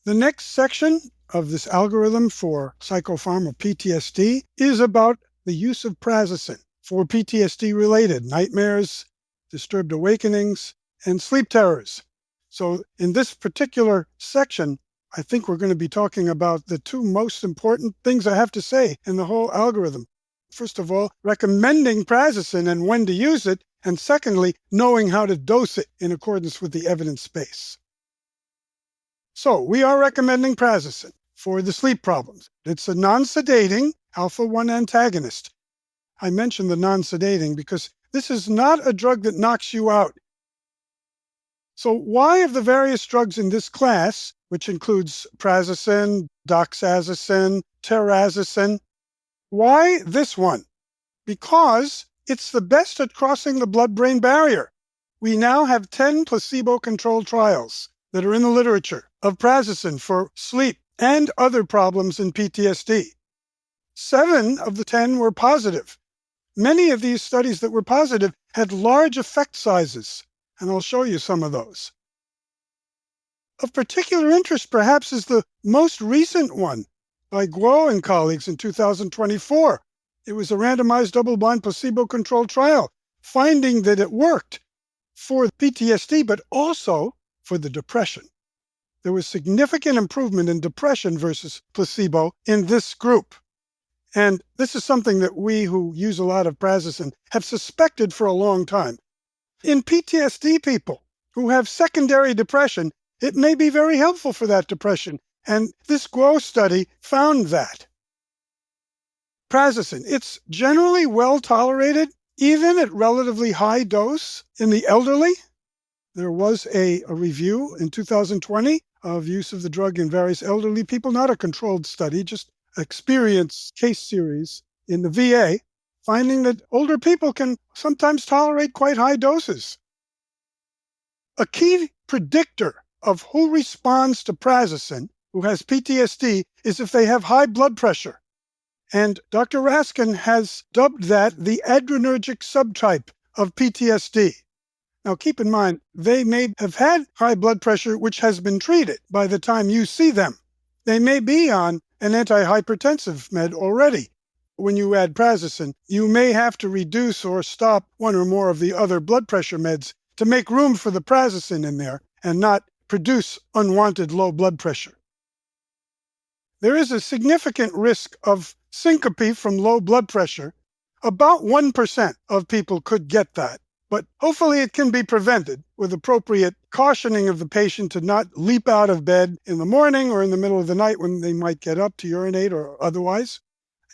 The next section of this algorithm for psychopharm or PTSD is about the use of Prazosin for PTSD-related nightmares, disturbed awakenings, and sleep terrors. So in this particular section, I think we're going to be talking about the two most important things I have to say in the whole algorithm. First of all, recommending Prazosin and when to use it, and secondly, knowing how to dose it in accordance with the evidence base. So we are recommending Prazosin for the sleep problems. It's a non-sedating alpha-1 antagonist. I mention the non-sedating because this is not a drug that knocks you out. So why of the various drugs in this class, which includes Prazosin, doxazosin, terazosin, why this one? Because it's the best at crossing the blood-brain barrier. We now have 10 placebo-controlled trials that are in the literature of Prazosin for sleep and other problems in PTSD. 7 of the 10 were positive. Many of these studies that were positive had large effect sizes, and I'll show you some of those. Of particular interest, perhaps, is the most recent one by Guo and colleagues in 2024. It was a randomized double-blind placebo-controlled trial, finding that it worked for PTSD, but also for the depression. There was significant improvement in depression versus placebo in this group. And this is something that we who use a lot of Prazosin have suspected for a long time. In PTSD people who have secondary depression, it may be very helpful for that depression. And this Guo study found that. Prazosin, it's generally well tolerated, even at relatively high dose in the elderly. There was a review in 2020 of use of the drug in various elderly people, not a controlled study, just experience case series in the VA, finding that older people can sometimes tolerate quite high doses. A key predictor of who responds to Prazosin, who has PTSD, is if they have high blood pressure. And Dr. Raskind has dubbed that the adrenergic subtype of PTSD. Now keep in mind, they may have had high blood pressure which has been treated by the time you see them. They may be on an antihypertensive med already. When you add Prazosin, you may have to reduce or stop one or more of the other blood pressure meds to make room for the Prazosin in there and not produce unwanted low blood pressure. There is a significant risk of syncope from low blood pressure. About 1% of people could get that, but hopefully it can be prevented with appropriate cautioning of the patient to not leap out of bed in the morning or in the middle of the night when they might get up to urinate or otherwise,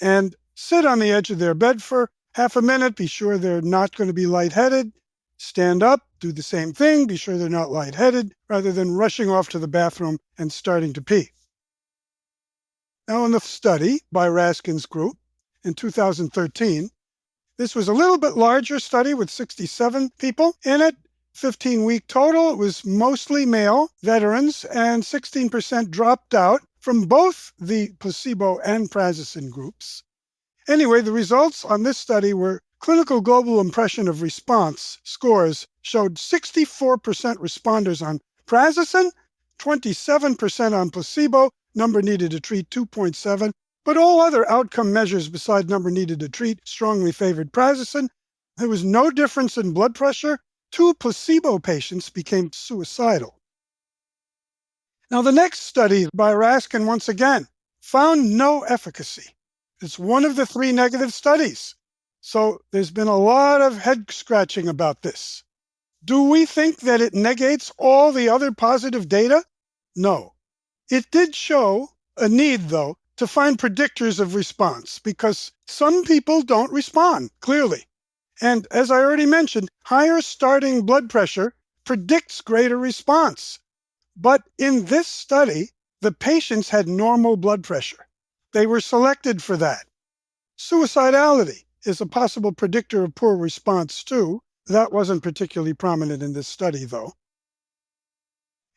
and sit on the edge of their bed for half a minute, be sure they're not going to be lightheaded, stand up, do the same thing, be sure they're not lightheaded, rather than rushing off to the bathroom and starting to pee. Now in the study by Raskind's group in 2013, this was a little bit larger study with 67 people in it, 15-week total. It was mostly male veterans, and 16% dropped out from both the placebo and Prazosin groups. Anyway, the results on this study were clinical global impression of response scores showed 64% responders on Prazosin, 27% on placebo, number needed to treat 2.7, but all other outcome measures beside number needed to treat strongly favored Prazosin. There was no difference in blood pressure. 2 placebo patients became suicidal. Now, the next study by Raskind once again found no efficacy. It's one of the 3 negative studies. So there's been a lot of head scratching about this. Do we think that it negates all the other positive data? No. It did show a need, though, to find predictors of response because some people don't respond, clearly. And as I already mentioned, higher starting blood pressure predicts greater response. But in this study, the patients had normal blood pressure. They were selected for that. Suicidality is a possible predictor of poor response, too. That wasn't particularly prominent in this study, though.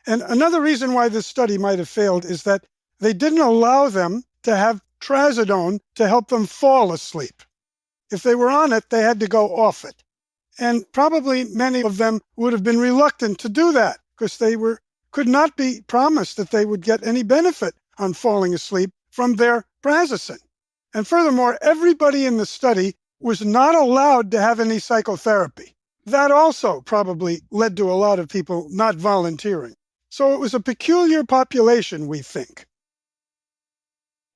And another reason why this study might have failed is that they didn't allow them to have trazodone to help them fall asleep. If they were on it, they had to go off it. And probably many of them would have been reluctant to do that because they were could not be promised that they would get any benefit on falling asleep from their Prazosin. And furthermore, everybody in the study was not allowed to have any psychotherapy. That also probably led to a lot of people not volunteering. So it was a peculiar population, we think.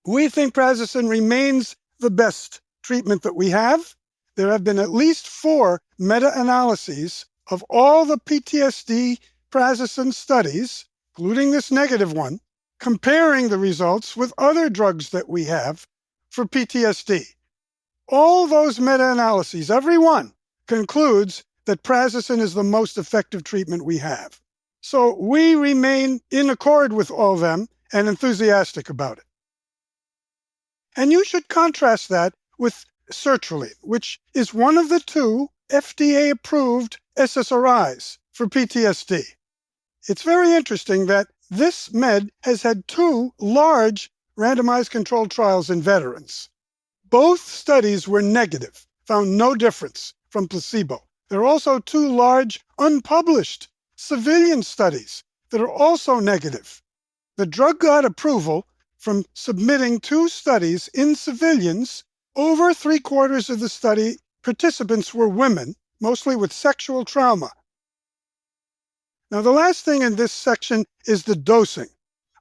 We think Prazosin remains the best treatment that we have. There have been at least 4 meta-analyses of all the PTSD Prazosin studies, including this negative one, comparing the results with other drugs that we have for PTSD. All those meta-analyses, every one, concludes that Prazosin is the most effective treatment we have. So we remain in accord with all of them and enthusiastic about it. And you should contrast that with sertraline, which is one of the 2 FDA-approved SSRIs for PTSD. It's very interesting that this med has had 2 large randomized controlled trials in veterans. Both studies were negative, found no difference from placebo. There are also 2 large unpublished civilian studies that are also negative. The drug got approval from submitting 2 studies in civilians. Over 3/4 of the study participants were women, mostly with sexual trauma. Now, the last thing in this section is the dosing.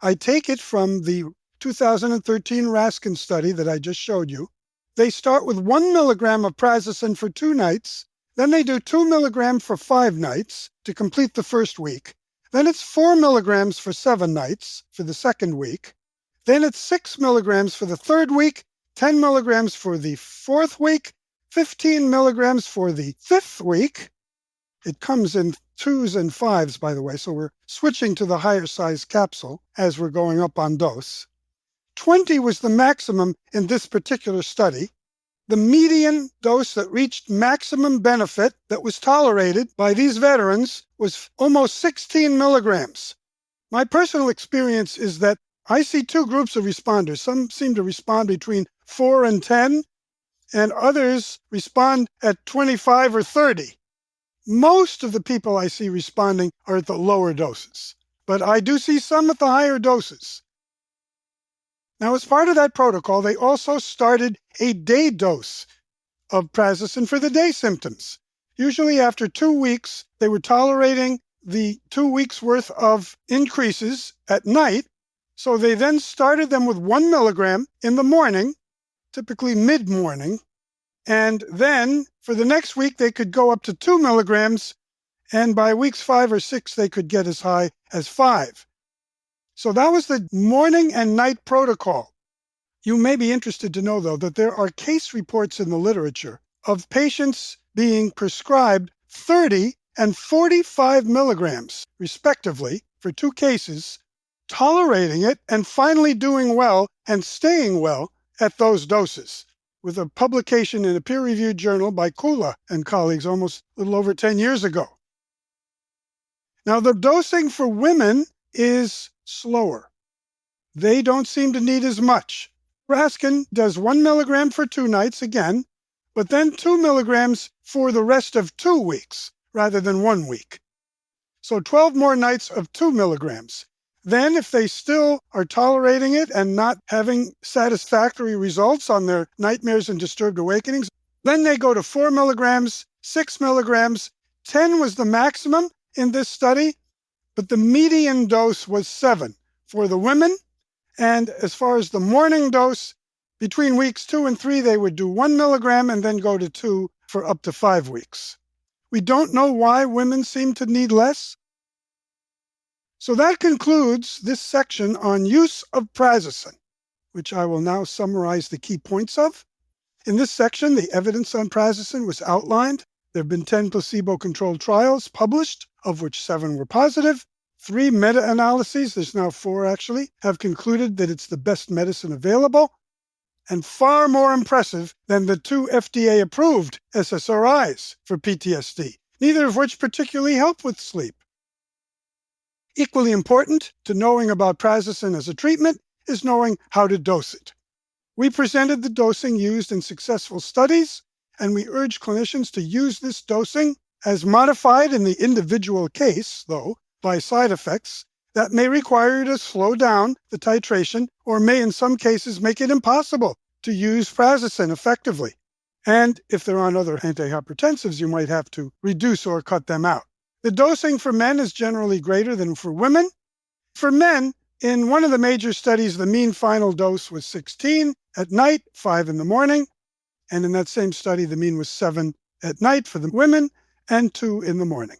I take it from the 2013 Raskind study that I just showed you. They start with 1 milligram of Prazosin for 2 nights. Then they do 2 milligrams for 5 nights to complete the first week. Then it's 4 milligrams for 7 nights for the second week. Then it's 6 milligrams for the third week, 10 milligrams for the fourth week, 15 milligrams for the fifth week. It comes in 2s and 5s, by the way, so we're switching to the higher size capsule as we're going up on dose. 20 was the maximum in this particular study. The median dose that reached maximum benefit that was tolerated by these veterans was almost 16 milligrams. My personal experience is that I see 2 groups of responders. Some seem to respond between 4 and 10, and others respond at 25 or 30. Most of the people I see responding are at the lower doses, but I do see some at the higher doses. Now, as part of that protocol, they also started a day dose of Prazosin for the day symptoms. Usually after 2 weeks, they were tolerating the 2 weeks worth of increases at night. So they then started them with 1 milligram in the morning, typically mid-morning. And then for the next week, they could go up to 2 milligrams. And by weeks 5 or 6, they could get as high as 5. So that was the morning and night protocol. You may be interested to know, though, that there are case reports in the literature of patients being prescribed 30 and 45 milligrams, respectively, for 2 cases, tolerating it and finally doing well and staying well at those doses, with a publication in a peer-reviewed journal by Kula and colleagues almost a little over 10 years ago. Now, the dosing for women is slower. They don't seem to need as much. Raskind does 1 milligram for 2 nights again, but then 2 milligrams for the rest of 2 weeks rather than 1 week. So 12 more nights of 2 milligrams. Then if they still are tolerating it and not having satisfactory results on their nightmares and disturbed awakenings, then they go to 4 milligrams, 6 milligrams. 10 was the maximum in this study, but the median dose was 7 for the women. And as far as the morning dose, between weeks 2 and 3, they would do 1 milligram and then go to 2 for up to 5 weeks. We don't know why women seem to need less. So that concludes this section on use of Prazosin, which I will now summarize the key points of. In this section, the evidence on Prazosin was outlined. There have been 10 placebo-controlled trials published, of which 7 were positive. 3 meta-analyses, there's now 4 actually, have concluded that it's the best medicine available, and far more impressive than the 2 FDA-approved SSRIs for PTSD, neither of which particularly help with sleep. Equally important to knowing about Prazosin as a treatment is knowing how to dose it. We presented the dosing used in successful studies, and we urge clinicians to use this dosing as modified in the individual case, though, by side effects. That may require you to slow down the titration or may in some cases make it impossible to use Prazosin effectively. And if they're on other antihypertensives, you might have to reduce or cut them out. The dosing for men is generally greater than for women. For men, in one of the major studies, the mean final dose was 16 at night, 5 in the morning. And in that same study, the mean was 7 at night for the women and 2 in the morning.